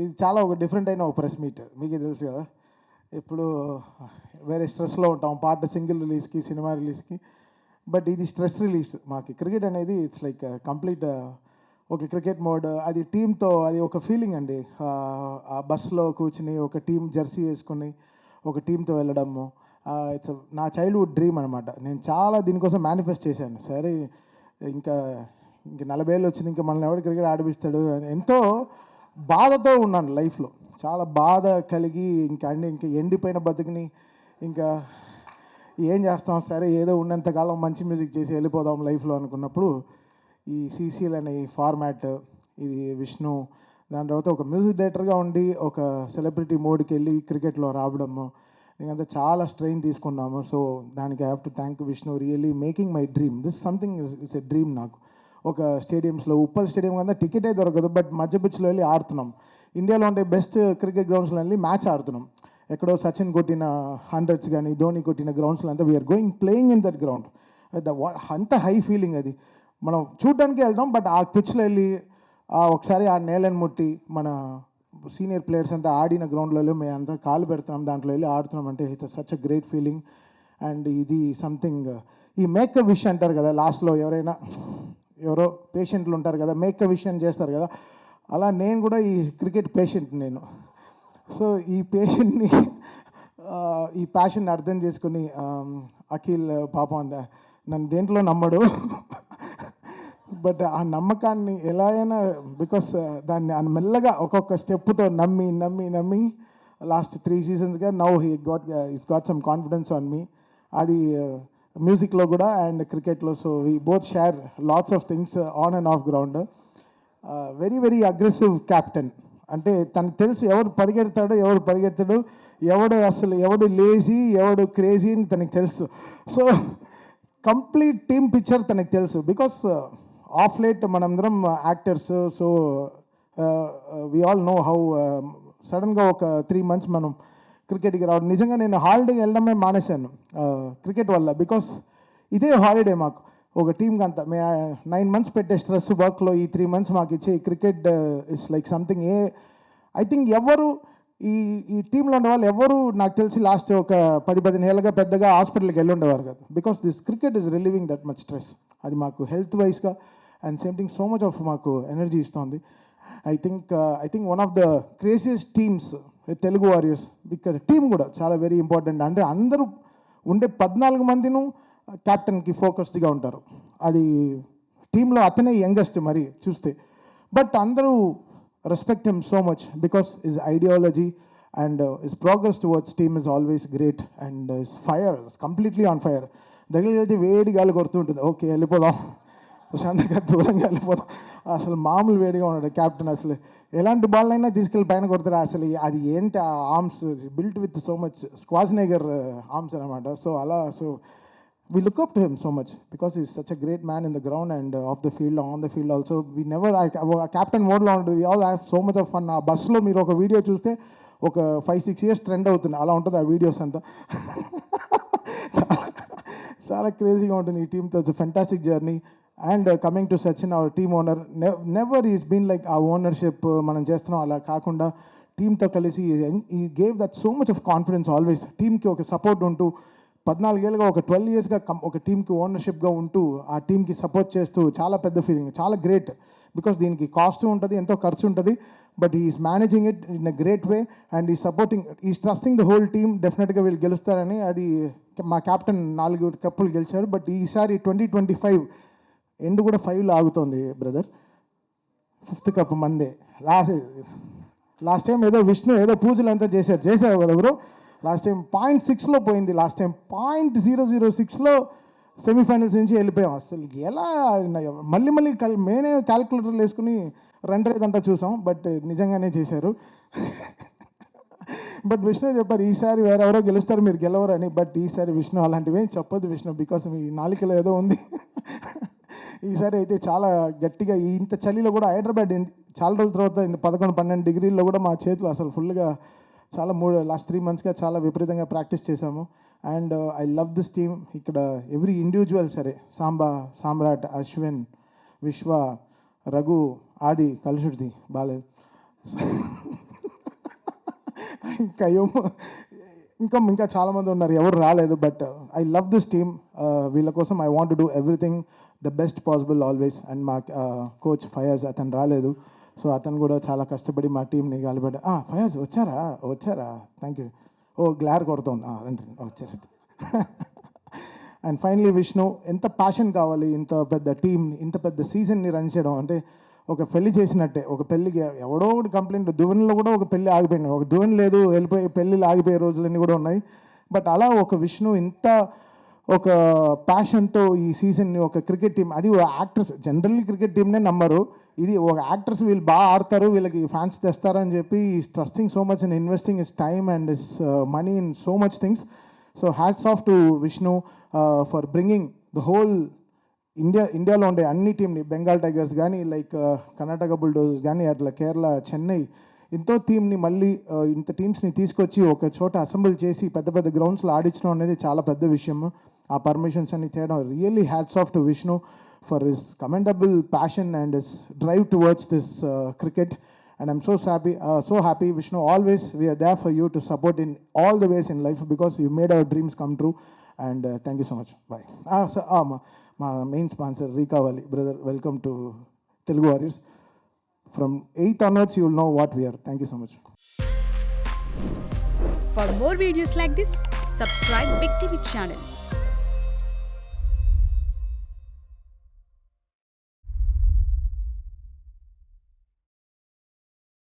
ఇది చాలా ఒక డిఫరెంట్ అయిన ఒక ప్రెస్ మీట్, మీకే తెలుసు కదా. ఇప్పుడు వేరే స్ట్రెస్లో ఉంటాం, పాట సింగిల్ రిలీజ్కి, సినిమా రిలీజ్కి. బట్ ఇది స్ట్రెస్ రిలీజ్ మాకు. క్రికెట్ అనేది ఇట్స్ లైక్ కంప్లీట్ ఒక క్రికెట్ మోడ్. అది టీంతో అది ఒక ఫీలింగ్ అండి. ఆ బస్లో కూర్చుని ఒక టీం జెర్సీ వేసుకొని ఒక టీంతో వెళ్ళడము, ఇట్స్ నా చైల్డ్హుడ్ డ్రీమ్ అనమాట. నేను చాలా దీనికోసం మేనిఫెస్ట్ చేశాను. సరే ఇంకా ఇంక 40 ఏళ్ళు వచ్చింది, ఇంకా మనల్ని ఎవరు క్రికెట్ ఆడిపిస్తాడు అని ఎంతో బాధతో ఉన్నాను లైఫ్లో. చాలా బాధ కలిగి ఇంకా ఎండిపోయిన బతుకుని ఇంకా ఏం చేస్తాం, సరే ఏదో ఉన్నంతకాలం మంచి మ్యూజిక్ చేసి వెళ్ళిపోదాం లైఫ్లో అనుకున్నప్పుడు ఈ సీసీఎల్ అనే ఈ ఫార్మాట్, ఇది విష్ణు, దాని తర్వాత ఒక మ్యూజిక్ డైరెక్టర్గా ఉండి ఒక సెలబ్రిటీ మోడ్కి వెళ్ళి క్రికెట్లో రావడము, ఇంకంతా చాలా స్ట్రెయిన్ తీసుకున్నాము. సో దానికి I have to thank Vishnu, really making my dream. This something is a dream నాకు. ఒక స్టేడియంస్లో, ఉప్పల్ స్టేడియం కన్నా టికెటే దొరకదు, బట్ మధ్య పిచ్లో వెళ్ళి ఆడుతున్నాం. ఇండియాలో ఉండే బెస్ట్ క్రికెట్ గ్రౌండ్స్లో వెళ్ళి మ్యాచ్ ఆడుతున్నాం. ఎక్కడో సచిన్ కొట్టిన 100s కానీ ధోని కొట్టిన గ్రౌండ్స్లో అంతా we are going playing in that ground. అంత హై ఫీలింగ్ అది. మనం చూడడానికి వెళ్తాం, బట్ ఆ పిచ్లో వెళ్ళి ఒకసారి ఆ నేలను ముట్టి మన సీనియర్ ప్లేయర్స్ అంతా ఆడిన గ్రౌండ్లలో మేము అంతా కాలు పెడుతున్నాం, దాంట్లో వెళ్ళి ఆడుతున్నాం అంటే it's such a great feeling. And ఇది సంథింగ్, ఈ మేక్ అ విష్ అంటారు కదా, లాస్ట్లో ఎవరో పేషెంట్లు ఉంటారు కదా, మేక్ అ విష్ అని చేస్తారు కదా, అలా నేను కూడా ఈ క్రికెట్ పేషెంట్ నేను. సో ఈ పేషెంట్ని, ఈ ప్యాషన్ అర్థం చేసుకుని అఖిల్ పాపం నన్ను దేంట్లో నమ్మడు, బట్ ఆ నమ్మకాన్ని ఎలా అయినా, బికాస్ దాన్ని మెల్లగా ఒక్కొక్క స్టెప్తో నమ్మి లాస్ట్ 3 seasonsగా now is got some confidence on me. అది మ్యూజిక్లో కూడా అండ్ క్రికెట్లో. So we both share lots of things on and off ground. Very very aggressive captain. అంటే తనకు తెలుసు ఎవడు పరిగెడతాడు, ఎవడు లేజీ, ఎవడు క్రేజీ అని తనకు తెలుసు. సో కంప్లీట్ టీమ్ పిక్చర్ తనకు తెలుసు. బికాస్ ఆఫ్ లేట్ మనందరం actors, so we all know how సడన్గా ఒక 3 months మనం క్రికెట్కి రావడం. నిజంగా నేను హాలిడేకి వెళ్ళడమే మానేశాను క్రికెట్ వల్ల. బికాస్ ఇదే హాలిడే మాకు, ఒక టీంకి అంతా. 9 months పెట్టే స్ట్రెస్ వర్క్లో ఈ 3 months మాకు ఇచ్చే cricket is like something. I think ఎవరు ఈ టీంలో ఉండే వాళ్ళు ఎవరు నాకు తెలిసి లాస్ట్ ఒక 10-15 ఏళ్ళగా పెద్దగా హాస్పిటల్కి వెళ్ళి ఉండేవారు కదా. Because this cricket is relieving that much stress. అది మాకు హెల్త్ వైజ్గా and same thing so much of మాకు ఎనర్జీ ఇస్తుంది. I think one of the craziest teams Telugu warriors. ఇక్కడ టీం కూడా చాలా వెరీ ఇంపార్టెంట్. అంటే అందరూ ఉండే 14 మందిను క్యాప్టెన్కి ఫోకస్డ్గా ఉంటారు. అది టీంలో అతనే యంగెస్ట్ మరి చూస్తే, బట్ అందరూ respect him so much because his ideology and his progress towards team is always great. And his fire completely on fire. దగ్గరికి వెళ్తే వేడి గాలి కొడుతుంటుంది, ఓకే వెళ్ళిపోదాం, ప్రశాంతంగా దూరంగా వెళ్ళిపోదాం. అసలు మామూలు వేడిగా ఉన్నాడు క్యాప్టెన్. అసలు ఎలాంటి బాల్ అయినా తీసుకెళ్ళి పైన కొడతారు. అసలు అది ఏంటి ఆ arms built with so much Schwarzenegger arms అనమాట. సో అలా we look up to him so much because he's such a great man in the ground and off the field, on the field also. We never, captain mode lo untundi, we all have so much of fun. Bus lo meer oka video chuste oka 5-6 years trend avutundi, ala untundi aa videos anta. Chaala crazy ga untundi ee team tho. It's a fantastic journey. And coming to Sachin, our team owner, never he's been like our ownership manam chestunam ala kaakunda team tho kalisi he gave that so much of confidence always. Team ki oka support untu 14 ఏళ్ళుగా ఒక 12 yearsగా ఒక టీంకి ఓనర్షిప్గా ఉంటూ ఆ టీంకి support చేస్తూ చాలా పెద్ద ఫీలింగ్, చాలా గ్రేట్. బికాస్ దీనికి కాస్ట్ ఉంటుంది, ఎంతో ఖర్చు ఉంటుంది, but is managing it in a great way and ఈ supporting, is trusting the whole team. డెఫినెట్గా వీళ్ళు గెలుస్తారని. అది మా క్యాప్టెన్ 4 కప్పులు గెలిచారు, బట్ ఈసారి 2025 ఎండ్ కూడా 5లో ఆగుతోంది బ్రదర్. 5th కప్ మందే. లాస్ట్ టైం ఏదో విష్ణు ఏదో పూజలు అంతా చేశారు కదా బ్రో. లాస్ట్ టైం 0.6లో పోయింది, లాస్ట్ టైం 0.006లో సెమీఫైనల్స్ నుంచి వెళ్ళిపోయాం. అసలు ఎలా మళ్ళీ మేనే క్యాలిక్యులేటర్లు వేసుకుని రన్ రేట్ అంతా చూసాం, బట్ నిజంగానే చేశారు. బట్ విష్ణు చెప్పారు ఈసారి వేరెవరో గెలుస్తారు, మీరు గెలవరని. బట్ ఈసారి విష్ణు అలాంటివి చెప్పొద్దు విష్ణు, బికాస్ మీ నాలుకలో ఏదో ఉంది. ఈసారి అయితే చాలా గట్టిగా, ఇంత చలిలో కూడా హైదరాబాద్ చాలా రోజుల తర్వాత 11-12 degreesలో కూడా మా చేతులు అసలు ఫుల్గా చాలా లాస్ట్ 3 monthsగా చాలా విపరీతంగా ప్రాక్టీస్ చేశాము. And I love this team. ఇక్కడ ఎవ్రీ ఇండివిజువల్ సరే, సామ్రాట్, అశ్విన్, విశ్వ, రఘు, ఆది, కలుషుడిది బాలేదు, ఇంకా ఏమో ఇంకా చాలామంది ఉన్నారు, ఎవరు రాలేదు. But I love this team. వీళ్ళ కోసం I want do everything the best possible always. And మా కోచ్ ఫయాజ్, అతను రాలేదు. సో అతను కూడా చాలా కష్టపడి మా టీంని గాలిపడ్డా. ఫయాజ్ వచ్చారా థ్యాంక్ యూ. ఓ గ్లార్ కొడుతోంది, రండి వచ్చారు. అండ్ ఫైనలీ విష్ణు, ఎంత ప్యాషన్ కావాలి ఇంత పెద్ద టీంని, ఇంత పెద్ద సీజన్ని రన్ చేయడం అంటే ఒక పెళ్లి చేసినట్టే. ఒక పెళ్ళికి ఎవడో ఒకటి కంప్లైంట్, దువెన్లో కూడా ఒక పెళ్ళి ఆగిపోయింది, ఒక దువెన్ లేదు వెళ్ళిపోయి పెళ్ళిళ్ళు ఆగిపోయే రోజులన్నీ కూడా ఉన్నాయి. బట్ అలా ఒక విష్ణు ఇంత ఒక ప్యాషన్తో ఈ సీజన్ని, ఒక క్రికెట్ టీం, అది యాక్టర్స్ జనరల్లీ క్రికెట్ టీంనే నమ్మరు, ఇది ఒక యాక్టర్స్ వీళ్ళు బాగా ఆడతారు, వీళ్ళకి ఫ్యాన్స్ తెస్తారని చెప్పి trusting so much and investing is time and is money in so much things. So hats off to Vishnu for bringing the whole ఇండియాలో ఉండే అన్ని టీంని, బెంగాల్ టైగర్స్ కానీ, లైక్ కర్ణాటక బుల్డోజర్స్ కానీ, అట్లా కేరళ, చెన్నై, ఎంతో టీంని మళ్ళీ ఇంత టీమ్స్ని తీసుకొచ్చి ఒక చోట అసెంబుల్ చేసి పెద్ద పెద్ద గ్రౌండ్స్లో ఆడించడం అనేది చాలా పెద్ద విషయం. ఆ పర్మిషన్స్ అన్ని తేడం, really hats off to Vishnu for his commendable passion and his drive towards this cricket. And I'm so happy, Vishnu. Always we are there for you to support in all the ways in life because you made our dreams come true. And thank you so much. Bye. My main sponsor, Rika Wali. Brother, welcome to Telugu Warriors. From 8th onwards, you will know what we are. Thank you so much. For more videos like this, subscribe Big TV channel.